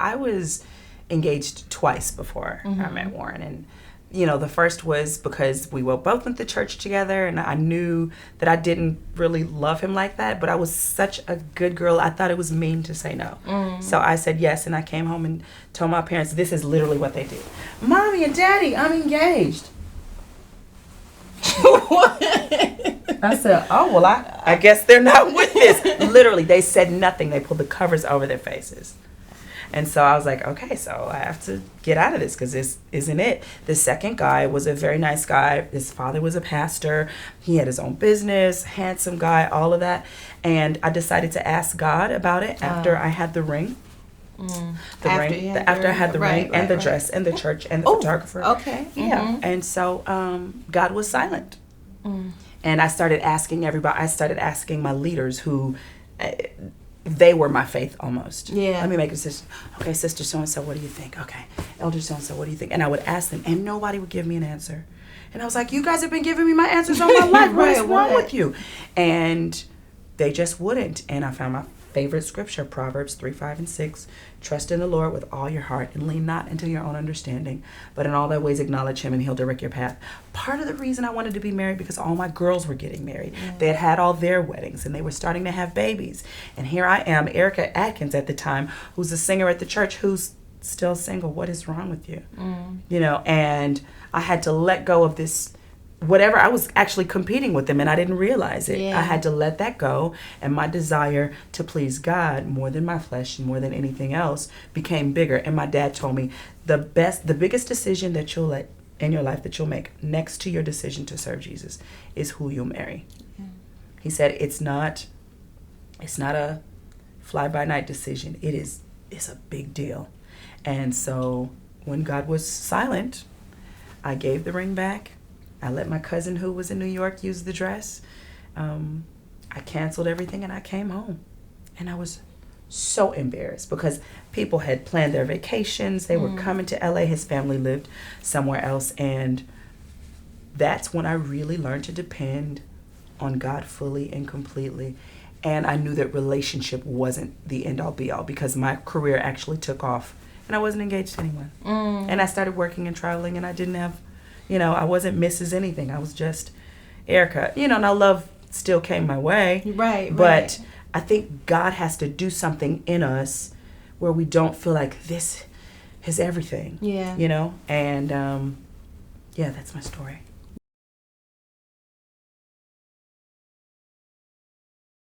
I was engaged twice before I met Warren. And, the first was because we both went to church together, and I knew that I didn't really love him like that, but I was such a good girl, I thought it was mean to say no. So I said yes, and I came home and told my parents, this is literally what they do. Mommy and Daddy, I'm engaged. I said, oh, well, I guess they're not with this. Literally, they said nothing. They pulled the covers over their faces. And so I was like, okay, so I have to get out of this because this isn't it. The second guy was a very nice guy. His father was a pastor. He had his own business, handsome guy, all of that. And I decided to ask God about it after I had the ring. After I had the ring and the dress and the church and the photographer. Okay. Yeah. And so God was silent. And I started asking everybody. I started asking my leaders who... they were my faith almost. Yeah. Let me make a decision. Okay, Sister so-and-so, what do you think? Okay, Elder so-and-so, what do you think? And I would ask them, and nobody would give me an answer. And I was like, you guys have been giving me my answers all my life. What is wrong with you? And they just wouldn't. And I found my favorite scripture, Proverbs 3, 5, and 6. Trust in the Lord with all your heart and lean not into your own understanding, but in all thy ways acknowledge him and he'll direct your path. Part of the reason I wanted to be married because all my girls were getting married. They had had all their weddings and they were starting to have babies. And here I am, Erica Atkins at the time, who's a singer at the church who's still single. What is wrong with you? And I had to let go of this whatever. I was actually competing with them and I didn't realize it. I had to let that go, and my desire to please God more than my flesh and more than anything else became bigger. And my dad told me the biggest decision that you'll let in your life that you'll make next to your decision to serve Jesus is who you'll marry. He said it's not a fly-by-night decision. It's a big deal. And so when God was silent, I gave the ring back. I let my cousin who was in New York use the dress. I canceled everything and I came home. And I was so embarrassed because people had planned their vacations. They were coming to LA. His family lived somewhere else. And that's when I really learned to depend on God fully and completely. And I knew that relationship wasn't the end all be all because my career actually took off and I wasn't engaged to anyone. And I started working and traveling and I didn't have, I wasn't Mrs. anything. I was just Erica, now love still came my way. But I think God has to do something in us where we don't feel like this is everything. And, that's my story.